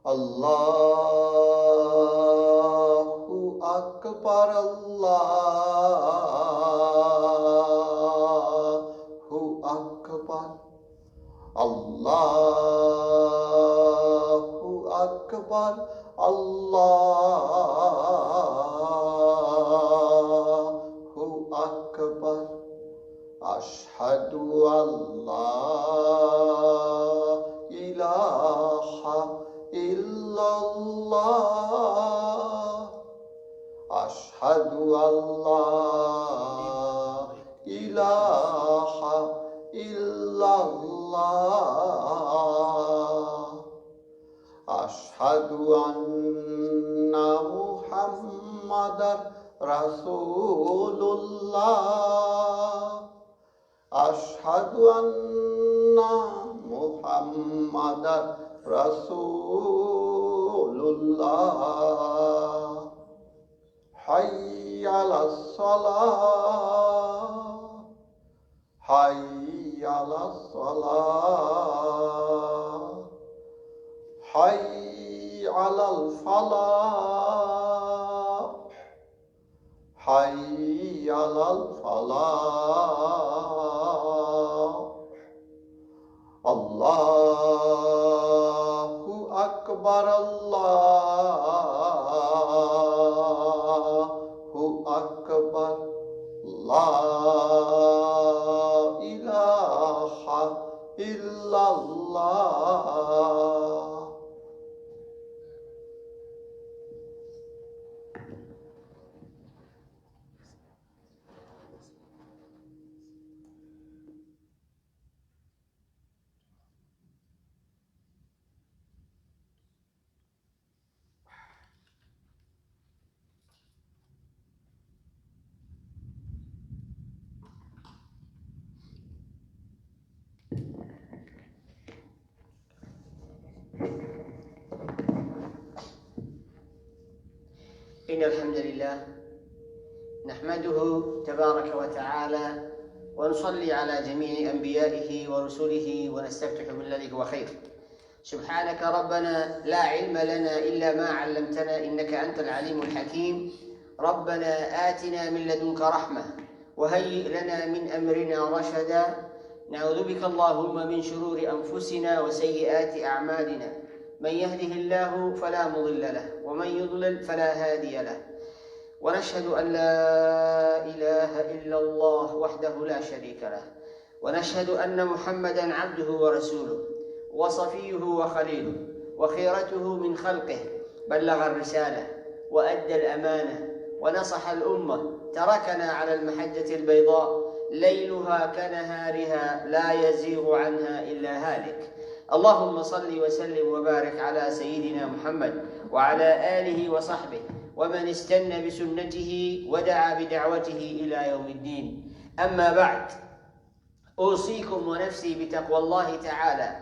Allahu Akbar, Allahu Akbar, Allahu Akbar, Allahu Akbar. Ashhadu an la ilaha illallah. Ashhadu an la ilaha illallah. Ashhadu anna Muhammadan Rasulullah. Ashhadu anna Muhammadan Rasulullah. Hayya ala salah, hayya ala salah, hayya ala falah, hayya ala falah. Allahu Akbar, Allahu Akbar, la ilaha illallah. إن الحمد لله نحمده تبارك وتعالى ونصلي على جميع أنبيائه ورسله ونستفتح بالذي هو خير. سبحانك ربنا لا علم لنا إلا ما علمتنا إنك أنت العليم الحكيم. ربنا آتنا من لدنك رحمة وهيئ لنا من أمرنا رشدا. نعوذ بك اللهم من شرور أنفسنا وسيئات أعمالنا. من يهده الله فلا مضل له ومن يضلل فلا هادي له. ونشهد أن لا إله إلا الله وحده لا شريك له. ونشهد أن محمدًا عبده ورسوله وصفيه وخليله وخيرته من خلقه. بلغ الرسالة وأدى الأمانة ونصح الأمة. تركنا على المحجة البيضاء ليلها كنهارها لا يزيغ عنها إلا هالك. اللهم صل وسلم وبارك على سيدنا محمد وعلى آله وصحبه ومن استنى بسنته ودعا بدعوته إلى يوم الدين. أما بعد، أوصيكم ونفسي بتقوى الله تعالى.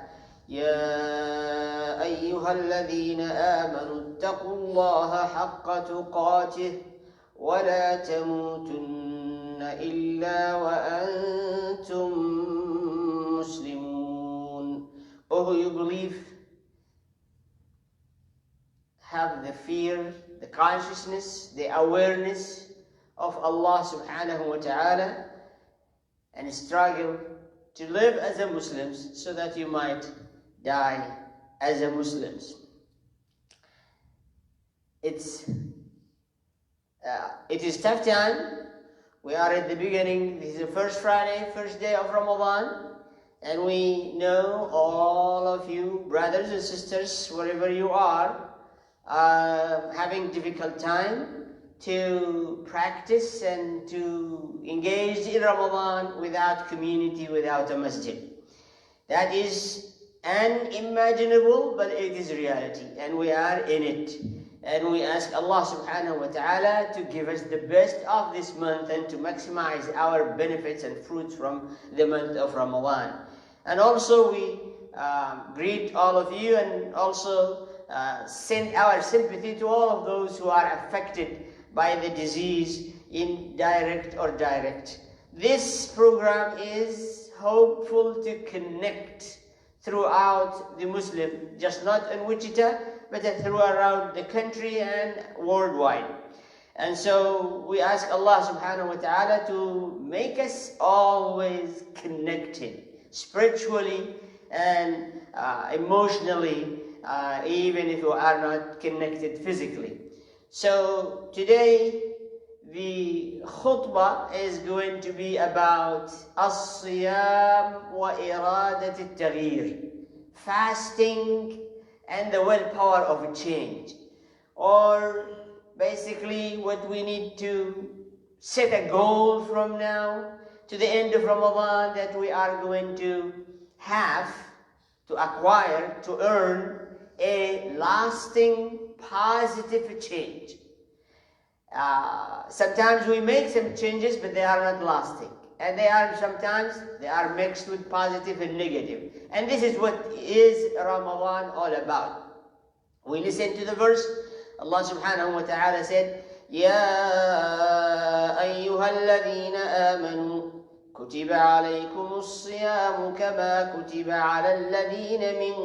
يا أيها الذين آمنوا اتقوا الله حق تقاته ولا تموتن إلا وأنتم مسلمون. Oh, who you believe, have the fear, the consciousness, the awareness of Allah subhanahu wa ta'ala, and struggle to live as a Muslims so that you might die as a Muslims. It is tough time. We are at the beginning. This is the first Friday, first day of Ramadan. And we know all of you, brothers and sisters, wherever you are having difficult time to practice and to engage in Ramadan without community, without a masjid. That is unimaginable, but it is reality, and we are in it. And we ask Allah subhanahu wa ta'ala to give us the best of this month and to maximize our benefits and fruits from the month of Ramadan. And also we greet all of you and also send our sympathy to all of those who are affected by the disease, indirect or direct. This program is hopeful to connect throughout the Muslim, just not in Wichita, but throughout the country and worldwide. And so we ask Allah subhanahu wa ta'ala to make us always connected spiritually and emotionally, even if we are not connected physically. So today the khutbah is going to be about as-siyam wa iradat al-taghyir, fasting and the willpower of a change, or basically what we need to set a goal from now to the end of Ramadan that we are going to have to acquire, to earn a lasting positive change. Sometimes we make some changes, but they are not lasting, and sometimes they are mixed with positive and negative. And this is what is Ramadan all about. We listen to the verse. Allah subhanahu wa ta'ala said, يا أيها الذين آمنوا كتب عليكم الصيام كما كتب على الذين من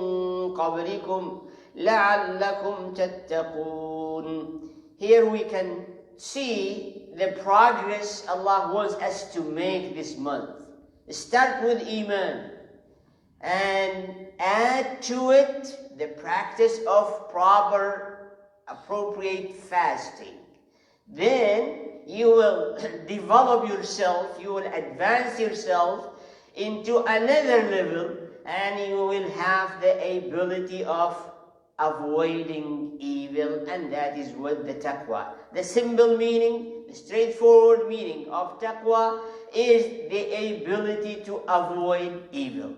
قبلكم لعلكم تتقون. Here we can see the progress Allah wants us to make this month. Start with Iman and add to it the practice of proper, appropriate fasting. Then you will develop yourself, you will advance yourself into another level, and you will have the ability of avoiding evil, and that is what the taqwa. The simple meaning, the straightforward meaning of taqwa is the ability to avoid evil.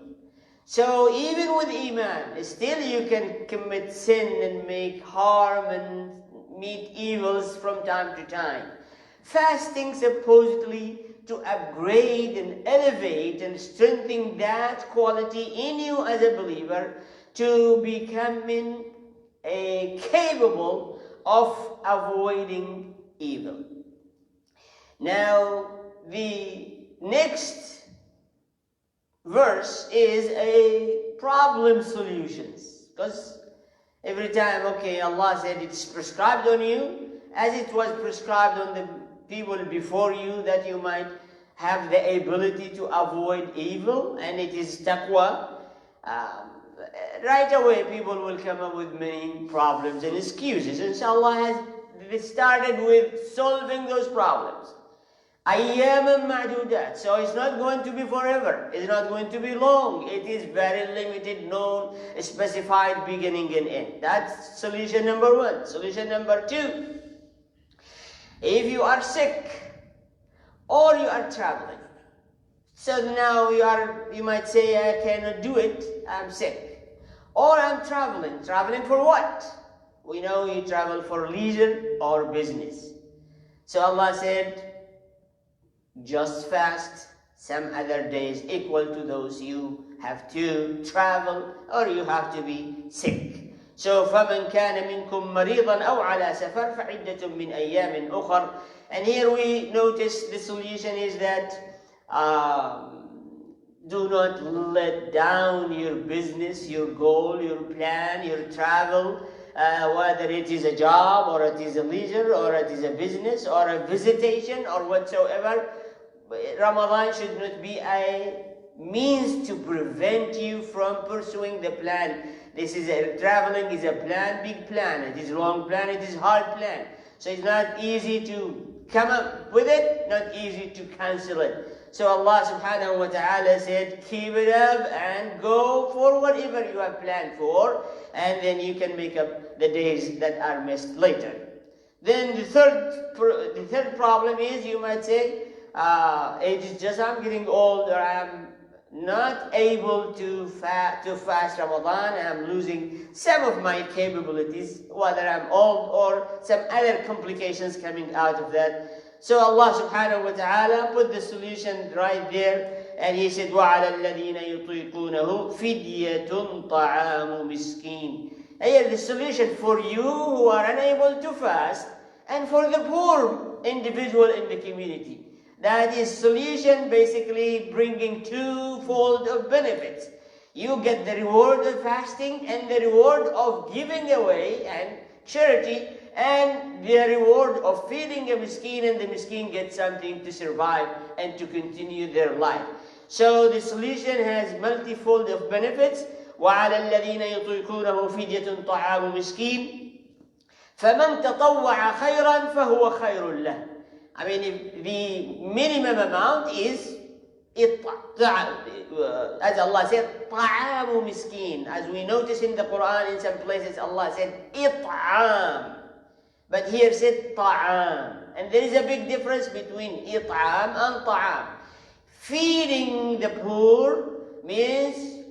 So even with Iman, still you can commit sin and make harm and meet evils from time to time. Fasting supposedly to upgrade and elevate and strengthen that quality in you as a believer to becoming capable of avoiding evil. Now, the next verse is a problem solutions, because every time, okay, Allah said it's prescribed on you as it was prescribed on the people before you, that you might have the ability to avoid evil, and it is taqwa. Right away people will come up with many problems and excuses, and so Allah has started with solving those problems. Ayyam ma'dudat. So it's not going to be forever. It's not going to be long. It is very limited, known, specified beginning and end. That's solution number one. Solution number two. If you are sick or you are traveling, so now you might say, I cannot do it, I'm sick. Or I'm traveling. Traveling for what? We know you travel for leisure or business. So Allah said, just fast some other days equal to those you have to travel or you have to be sick. So فَمَنْ كَانَ مِنْكُمْ مَرِيضًا أَوْ عَلَى سَفَرٍ فَعِدَّةٌ مِّنْ أَيَّامٍ أُخَرٍ. And here we notice the solution is that do not let down your business, your goal, your plan, your travel, whether it is a job or it is a leisure or it is a business or a visitation or whatsoever. Ramadan should not be a means to prevent you from pursuing the plan. Traveling is a plan, big plan. It is long plan, it is hard plan. So it's not easy to come up with it, not easy to cancel it. So Allah subhanahu wa ta'ala said, keep it up and go for whatever you have planned for, and then you can make up the days that are missed later. Then the third problem is, you might say, it is just I'm getting old, or I'm not able to fast Ramadan, I'm losing some of my capabilities, whether I'm old or some other complications coming out of that. So Allah subhanahu wa ta'ala put the solution right there, and He said, وَعَلَى الَّذِينَ يُطِيقُونَهُ فِدْيَةٌ طَعَامُ مِسْكِينٍ. Here the solution for you who are unable to fast, and for the poor individual in the community. That is solution basically bringing twofold of benefits. You get the reward of fasting and the reward of giving away and charity, and the reward of feeding a miskin, and the miskin gets something to survive and to continue their life. So the solution has multifold of benefits. وعلى الذين يطيقونه فدية طعام مسكين فمن تطوع خيرا فهو خير له. I mean, if the minimum amount is as Allah said, طعام مسكين. As we notice in the Quran, in some places Allah said إطعام, but here said طعام. And there is a big difference between إطعام and طعام. Feeding the poor means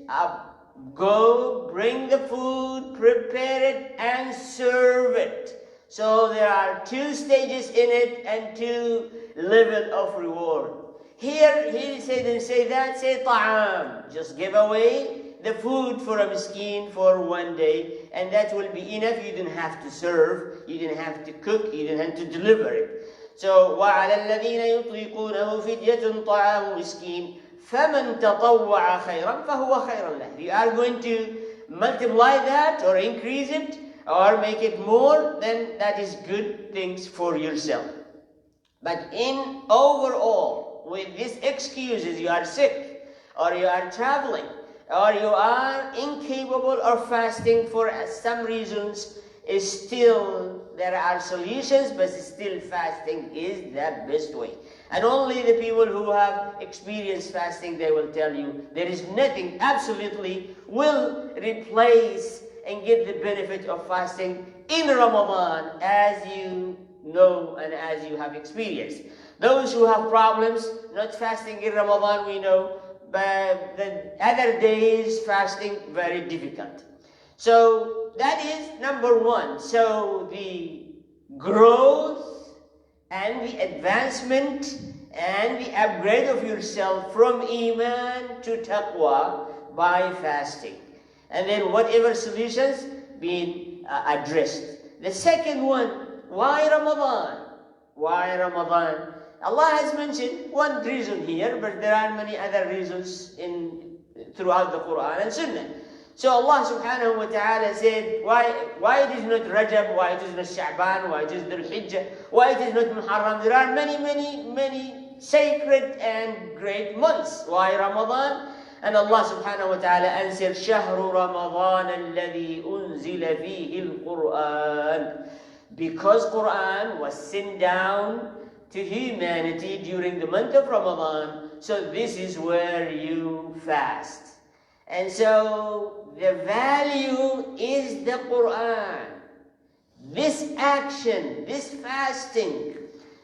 go, bring the food, prepare it, and serve it. So there are two stages in it and two levels of reward. Here he didn't say that, say ta'am. Just give away the food for a miskin for one day, and that will be enough. You didn't have to serve, you didn't have to cook, you didn't have to deliver it. So وَعَلَى الَّذِينَ يُطِيقُونَهُ فِدْيَةٌ طَعَامُ مِسْكِينٍ فَمَنْ تَطَوَّعَ خَيْرًا فَهُوَ خَيْرًا لَهُ. You are going to multiply that or increase it or make it more, then that is good things for yourself. But in overall, with these excuses, you are sick or you are traveling or you are incapable of fasting for some reasons, still there are solutions, but still fasting is the best way. And only the people who have experienced fasting, they will tell you there is nothing absolutely will replace and get the benefit of fasting in Ramadan, as you know and as you have experienced. Those who have problems not fasting in Ramadan, we know, but the other days fasting very difficult. So that is number one. So the growth and the advancement and the upgrade of yourself from Iman to Taqwa by fasting. And then whatever solutions being addressed. The second one, why Ramadan? Why Ramadan? Allah has mentioned one reason here, but there are many other reasons throughout the Quran and Sunnah. So Allah subhanahu wa ta'ala said, why it is not Rajab, why it is not Sha'ban, why it is Dhul Hijjah, why it is not Muharram. There are many sacred and great months. Why Ramadan? And Allah subhanahu wa ta'ala answered, شهر رمضان الذي أنزل فيه القرآن. Because Quran was sent down to humanity during the month of Ramadan, so this is where you fast. And so the value is the Quran. This action, this fasting,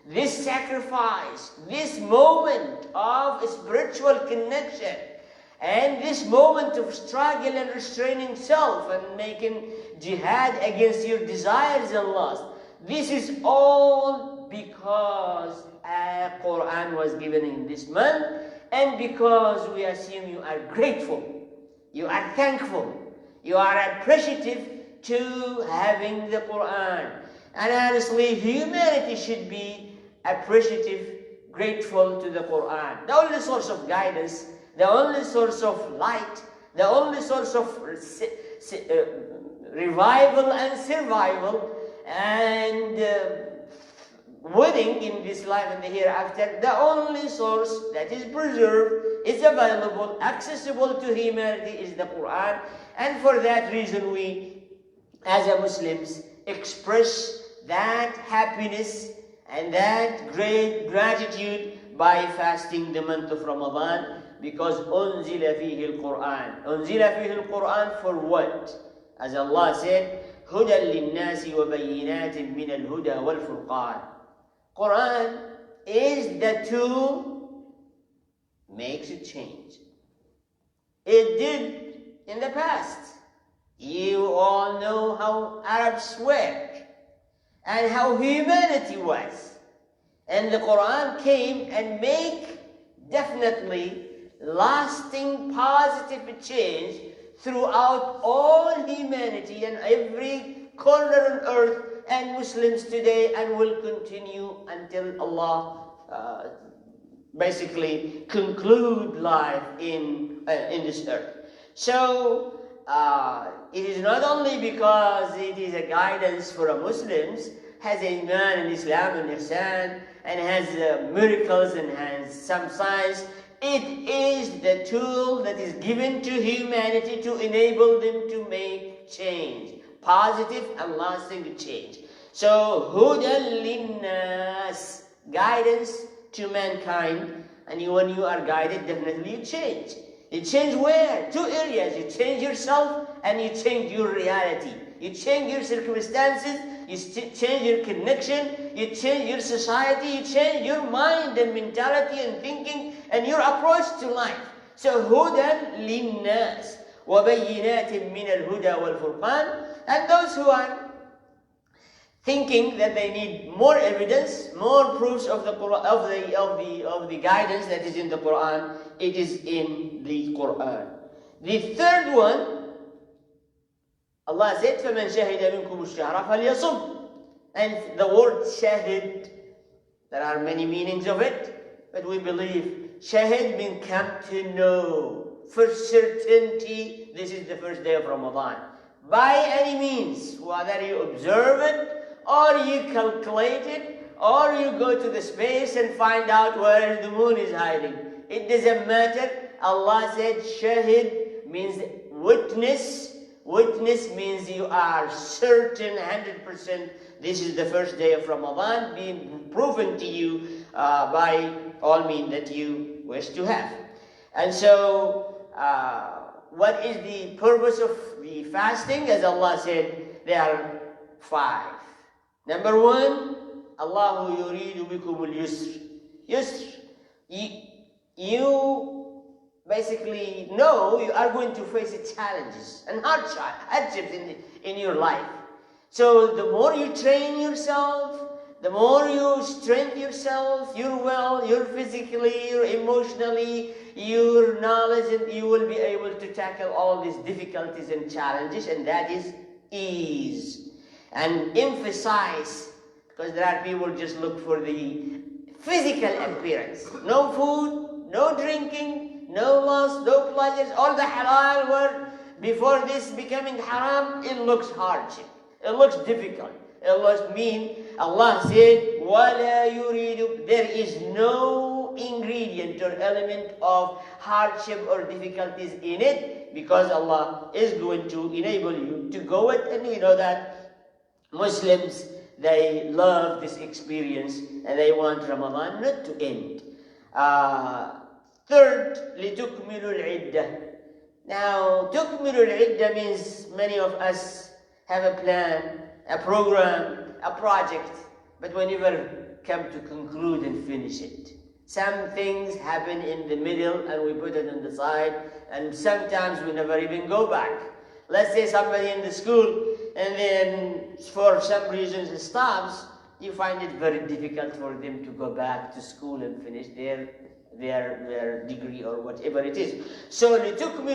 this sacrifice, this moment of spiritual connection, and this moment of struggle and restraining self and making jihad against your desires and lusts, this is all because Quran was given in this month, and because we assume you are grateful, you are thankful, you are appreciative to having the Quran. And honestly, humanity should be appreciative, grateful to the Quran. The only source of guidance, the only source of light, the only source of revival and survival and winning in this life and the hereafter, the only source that is preserved, is available, accessible to humanity is the Quran. And for that reason we, as a Muslims, express that happiness and that great gratitude by fasting the month of Ramadan, because أنزل فيه القرآن. أنزل فيه القرآن for what? As Allah said, هدى للناس وبينات من الهدى والفرقان. Quran is the tool, makes a change. It did in the past. You all know how Arabs were and how humanity was. And the Quran came and make definitely lasting positive change throughout all humanity and every corner on earth and Muslims today, and will continue until Allah basically conclude life in this earth. So it is not only because it is a guidance for Muslims, has Iman and Islam and Ihsan, and has miracles and has some science. It is the tool that is given to humanity to enable them to make change, positive and lasting change. So, hudan linnas, guidance to mankind, and when you are guided, definitely you change. You change where? Two areas. You change yourself and you change your reality. You change your circumstances, you change your connection, you change your society, you change your mind and mentality and thinking and your approach to life. So, hudan linnas wa bayyinatin min al-huda wal-furqan. And those who are thinking that they need more evidence, more proofs of the Quran, of the guidance that is in the Quran, it is in the Quran. The third one, Allah said, فَمَنْ شَهِدَ مِنْكُمُ الشَّهْرَ فَلْيَصُمْ. And the word shahid, there are many meanings of it, but we believe shahid means come to know for certainty this is the first day of Ramadan. By any means, whether you observe it, or you calculate it, or you go to the space and find out where the moon is hiding. It doesn't matter. Allah said shahid means witness. Witness means you are certain 100% this is the first day of Ramadan, being proven to you by all means that you wish to have. And so, what is the purpose of the fasting? As Allah said, there are 5. Number 1, Allahu yuridu bikum al-yusr. Yusr. You basically know you are going to face challenges and hardships in your life. So the more you train yourself, the more you strengthen yourself, your physically, your emotionally, your knowledge, and you will be able to tackle all these difficulties and challenges, and that is ease. And emphasize, because there are people just look for the physical appearance. No food, no drinking, no lust, no pleasures, all the halal word. Before this becoming haram, it looks hardship. It looks difficult. It looks mean. Allah said, وَلَا يُرِيدُ. There is no ingredient or element of hardship or difficulties in it, because Allah is going to enable you to go it. And you know that Muslims, they love this experience and they want Ramadan not to end. Third, لِتُكْمِلُ الْعِدَّةِ. Now, تُكْمِلُ الْعِدَّةِ means many of us have a plan, a program, a project, but we never come to conclude and finish it. Some things happen in the middle and we put it on the side, and sometimes we never even go back. Let's say somebody in the school, and then for some reasons it stops, you find it very difficult for them to go back to school and finish their degree or whatever it is. So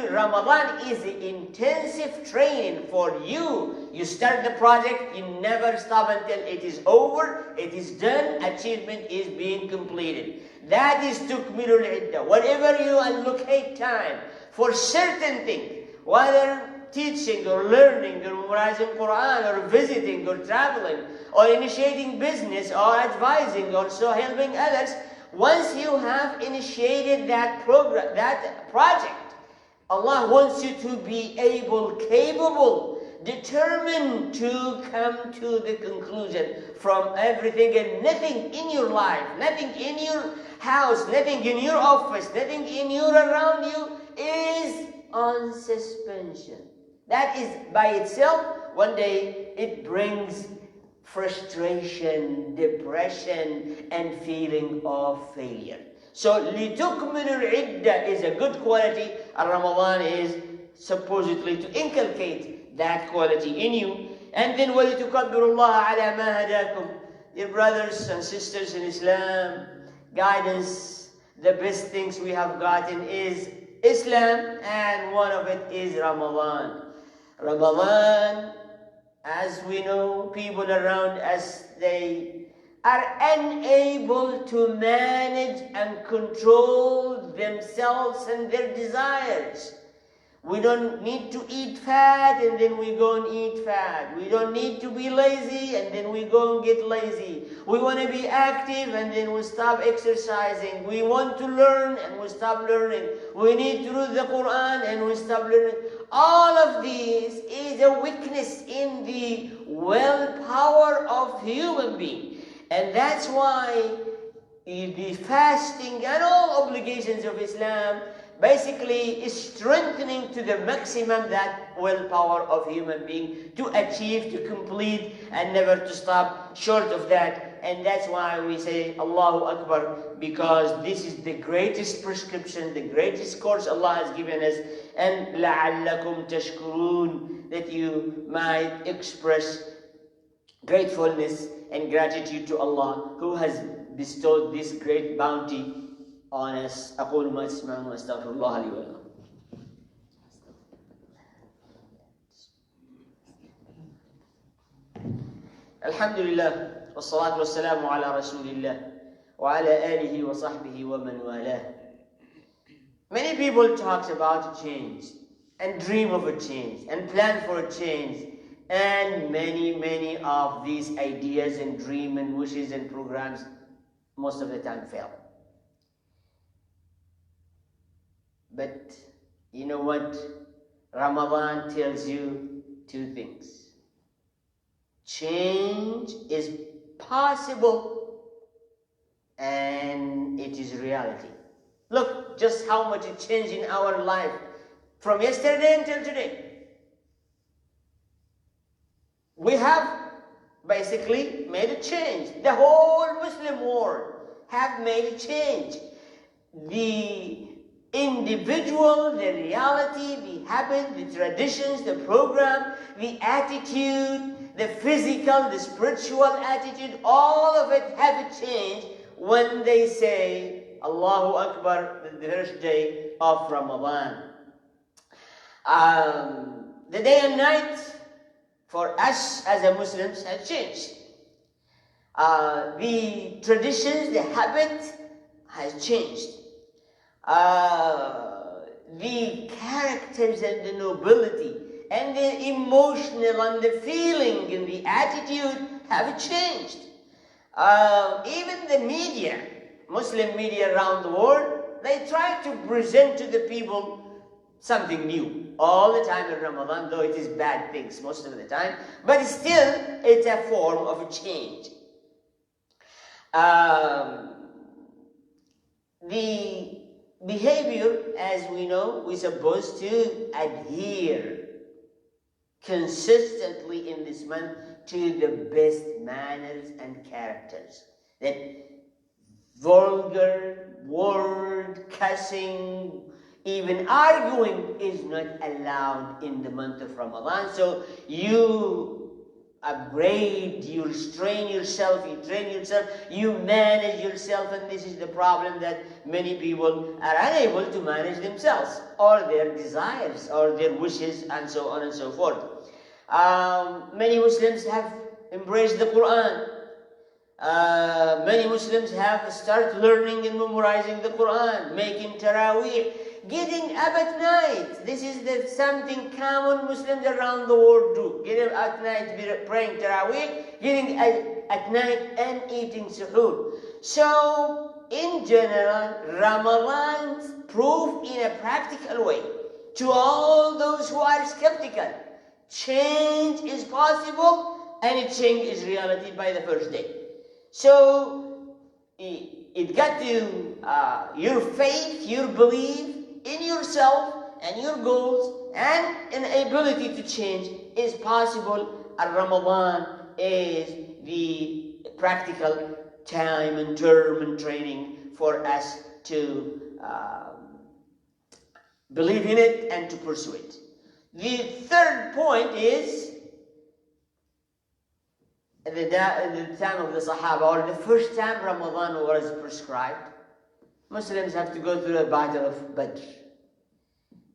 Ramadan is intensive training for you. You start the project, you never stop until it is over, it is done, achievement is being completed. That is tukmilul iddah. Whatever you allocate time for certain thing, whether teaching or learning or memorizing Quran or visiting or traveling or initiating business or advising or so helping others, once you have initiated that program, that project, Allah wants you to be able, capable, determined to come to the conclusion from everything, and nothing in your life, nothing in your house, nothing in your office, nothing in your around you is on suspension. That is by itself, one day it brings frustration, depression, and feeling of failure. So, لِتُكْمِلُ الْعِدَّةِ is a good quality, and Ramadan is supposedly to inculcate that quality in you. And then, وَلِتُكَبِّرُ اللَّهَ عَلَى مَا هَدَاكُمْ. Dear brothers and sisters in Islam, guidance, the best things we have gotten is Islam, and one of it is Ramadan. Ramadan, as we know, people around us, they are unable to manage and control themselves and their desires. We don't need to eat fat and then we go and eat fat. We don't need to be lazy and then we go and get lazy. We want to be active and then we stop exercising. We want to learn and we stop learning. We need to read the Quran and we stop learning. All of these is a weakness in the willpower of human being. And that's why the fasting and all obligations of Islam basically is strengthening to the maximum that willpower of human being to achieve, to complete, and never to stop short of that. And that's why we say Allahu Akbar, because this is the greatest prescription, the greatest course Allah has given us. And لَعَلَّكُمْ تَشْكُرُونَ, that you might express gratefulness and gratitude to Allah who has bestowed this great bounty on us. أقول ما تسمعون وأستغفر الله لي ولكم. الحمد لله والصلاة والسلام على رسول الله وعلى آله وصحبه ومن والاه. Many people talk about change and dream of a change and plan for a change, and many of these ideas and dream and wishes and programs most of the time fail. But you know what? Ramadan tells you two things. Change is possible and it is reality. Look just how much it changed in our life from yesterday until today. We have basically made a change. The whole Muslim world have made a change. The individual, the reality, the habit, the traditions, the program, the attitude, the physical, the spiritual attitude, all of it have a change when they say Allahu Akbar, the first day of Ramadan. The day and night for us as a Muslims have changed. The traditions, the habit has changed. The characters and the nobility and the emotional and the feeling and the attitude have changed. Even the media, Muslim media around the world, they try to present to the people something new all the time in Ramadan, though it is bad things most of the time, but still it's a form of change. The behavior, as we know, we're supposed to adhere consistently in this month to the best manners and characters. That vulgar word, cussing, even arguing is not allowed in the month of Ramadan. So you upgrade, you restrain yourself, you train yourself, you manage yourself, and this is the problem that many people are unable to manage themselves, or their desires, or their wishes, and so on and so forth. Many Muslims have embraced the Quran. Many Muslims have started learning and memorizing the Quran, making Taraweeh, getting up at night. This is something common Muslims around the world do. Getting up at night, praying Taraweeh, getting at night and eating suhoor. So, in general, Ramadan proved in a practical way to all those who are skeptical. Change is possible and change is reality by the first day. So, it got to your faith, your belief in yourself and your goals and an ability to change is possible, and Ramadan is the practical time and term and training for us to believe in it and to pursue it. The third point is at the time of the Sahaba, or the first time Ramadan was prescribed, Muslims have to go through a battle of Badr.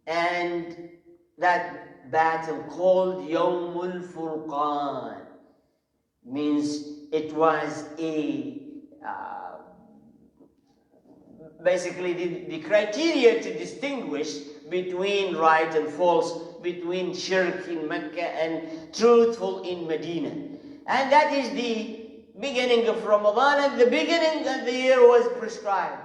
And that battle called Yawmul Furqan means it was a basically the criteria to distinguish between right and false, between shirk in Mecca and truthful in Medina. And that is the beginning of Ramadan, and the beginning of the year was prescribed.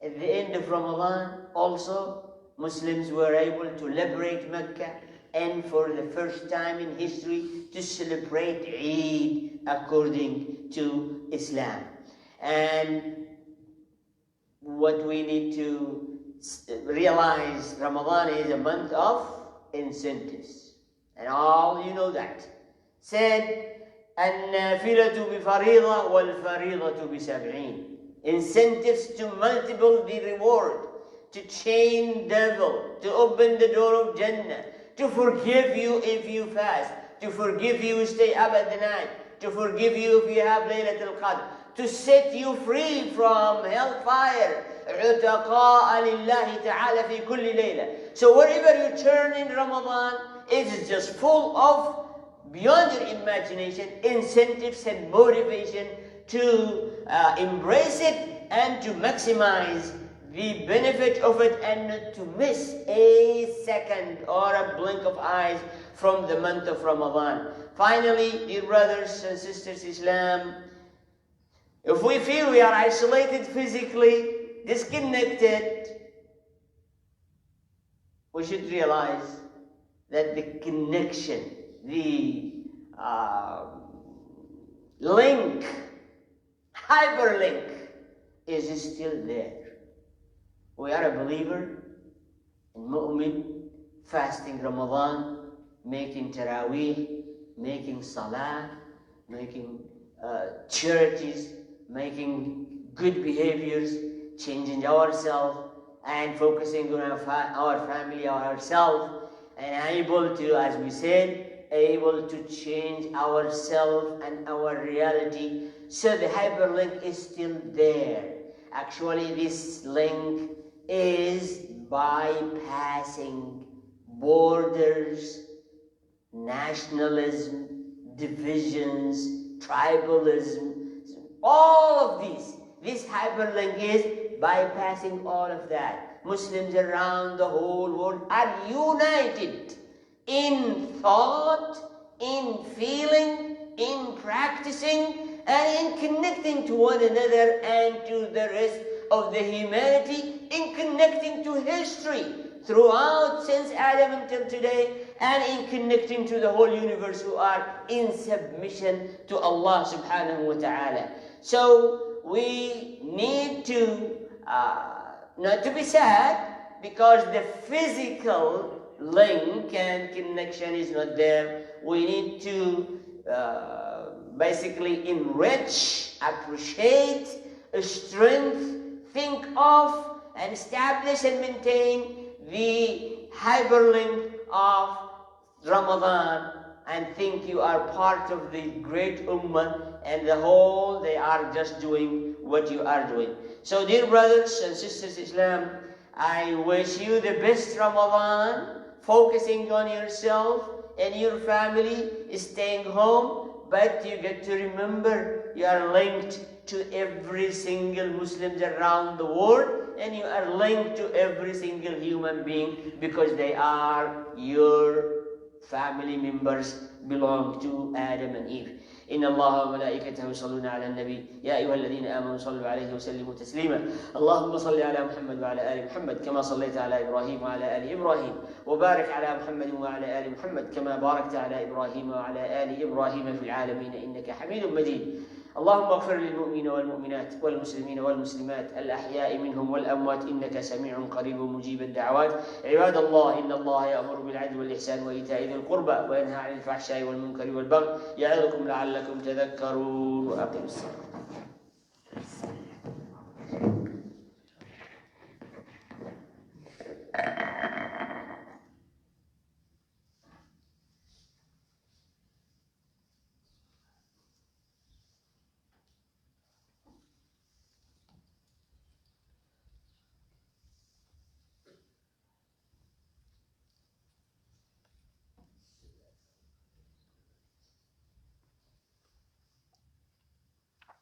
At the end of Ramadan, also, Muslims were able to liberate Mecca and for the first time in history to celebrate Eid according to Islam. And what we need to realize, Ramadan is a month of incentives. And all you know that. Said, النافلة بفريضة والفريضة بسبعين. Incentives to multiple the reward, to chain devil, to open the door of Jannah, to forgive you if you fast, to forgive you stay up at the night, to forgive you if you have Laylatul Qadr, to set you free from hellfire. عتقاء لله تعالى في كل ليلة. So wherever you turn in Ramadan, it is just full of, beyond your imagination, incentives and motivation to embrace it and to maximize the benefit of it and not to miss a second or a blink of eyes from the month of Ramadan. Finally, dear brothers and sisters, Islam, if we feel we are isolated physically, disconnected, we should realize that the connection, the link, hyperlink is still there. We are a believer and mu'min, fasting Ramadan, making Taraweeh, making Salah, making charities, making good behaviors, changing ourselves and focusing on our family, ourselves, and able to, as we said, able to change ourselves and our reality. So the hyperlink is still there. Actually, this link is bypassing borders, nationalism, divisions, tribalism, all of these. This hyperlink is bypassing all of that. Muslims around the whole world are united in thought, in feeling, in practicing, and in connecting to one another and to the rest of the humanity, in connecting to history throughout since Adam until today, and in connecting to the whole universe who are in submission to Allah subhanahu wa ta'ala. So we need to not to be sad because the physical link and connection is not there. We need to basically enrich, appreciate, strength, think of, and establish and maintain the hyperlink of Ramadan, and think you are part of the great ummah, and the whole they are just doing what you are doing. So dear brothers and sisters Islam, I wish you the best Ramadan, focusing on yourself and your family, staying home, but you get to remember you are linked to every single Muslims around the world, and you are linked to every single human being because they are your family members, belong to Adam and Eve. إن الله وملائكته يصلون على النبي يا أيها الذين آمنوا صلوا عليه وسلموا تسليما اللهم صل على محمد وعلى آل محمد كما صليت على إبراهيم وعلى آل إبراهيم وبارك على محمد وعلى آل محمد كما باركت على إبراهيم وعلى آل إبراهيم في العالمين إنك حميد مجيد اللهم اغفر للمؤمنين والمؤمنات والمسلمين والمسلمات الأحياء منهم والأموات إنك سميع قريب مجيب الدعوات عباد الله إن الله يأمر بالعدل والإحسان وإيتاء ذي القربى وينهى عن الفحشاء والمنكر والبغي يعظكم لعلكم تذكرون وأقيموا الصلاة.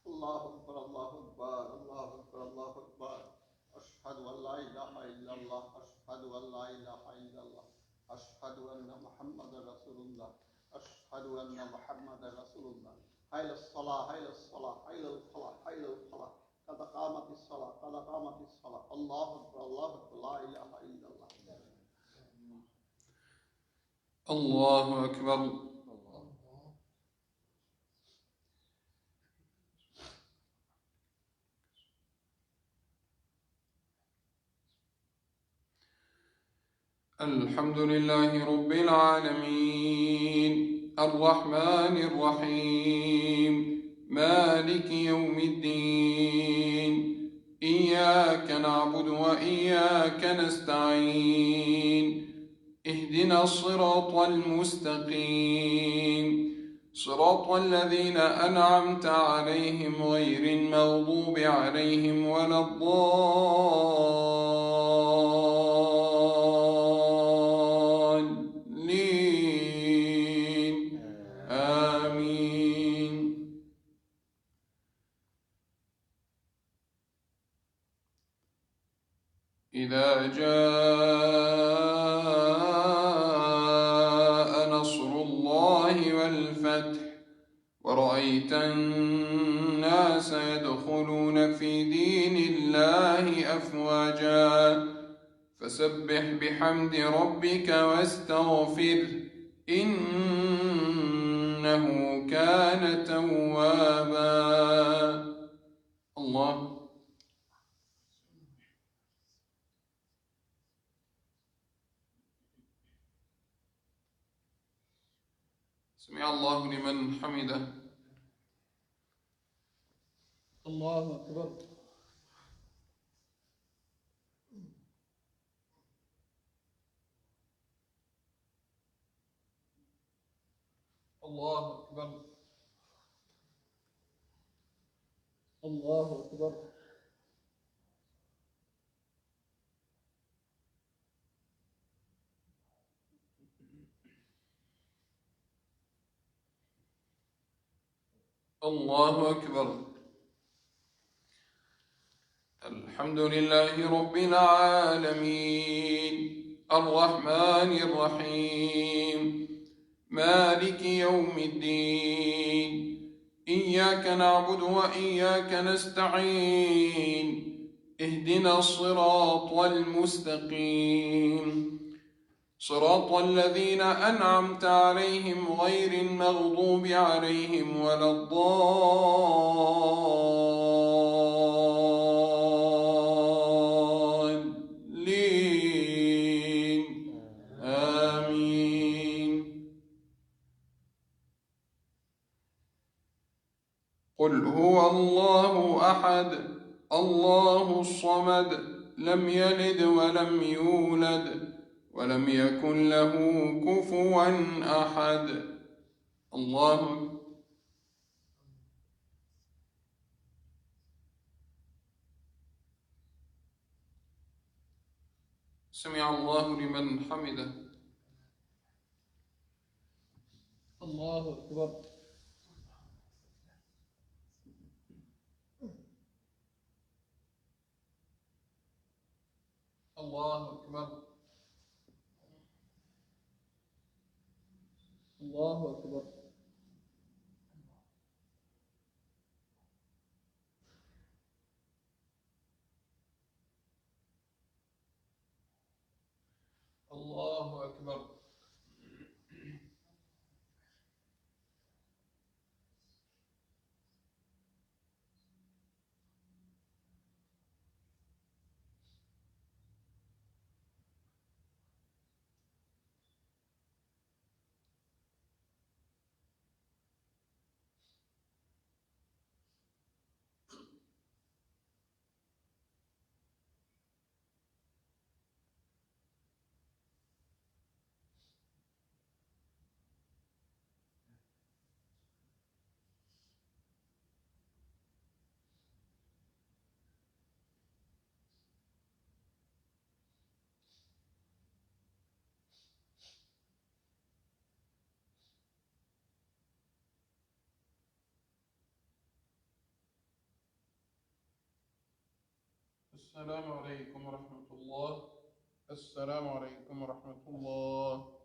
Allahu Akbar, Allahu Akbar, Allahu Akbar, Allahu Akbar. أشهد أن لا إله إلا الله أشهد أن محمد رسول الله أشهد أن محمد رسول الله حي الصلاة حي الصلاة حي الفلاح حي الفلاح قد قامت الصلاة قد قامت الصلاة الله أكبر الله أكبر لا إله إلا الله الله أكبر. الحمد لله رب العالمين الرحمن الرحيم مالك يوم الدين إياك نعبد وإياك نستعين اهدنا الصراط المستقيم صراط الذين أنعمت عليهم غير المغضوب عليهم ولا الضالين آمين. إذا جاء نصر الله والفتح ورأيت الناس يدخلون في دين الله أفواجا فسبح بحمد ربك واستغفره إنه كان توابا. الله سمع الله لمن حمده. الله أكبر. الله أكبر. الله أكبر. الله أكبر. الحمد لله رب العالمين الرحمن الرحيم مالك يوم الدين إياك نعبد وإياك نستعين اهدنا الصراط المستقيم صراط الذين أنعمت عليهم غير المغضوب عليهم ولا الضالين آمين. قل هو الله أحد الله الصمد لم يلد ولم يولد ولم يكن له كفوا أحد. الله سمع الله لمن حمده. الله أكبر. الله أكبر. الله أكبر. الله أكبر. السلام عليكم ورحمة الله السلام عليكم ورحمة الله.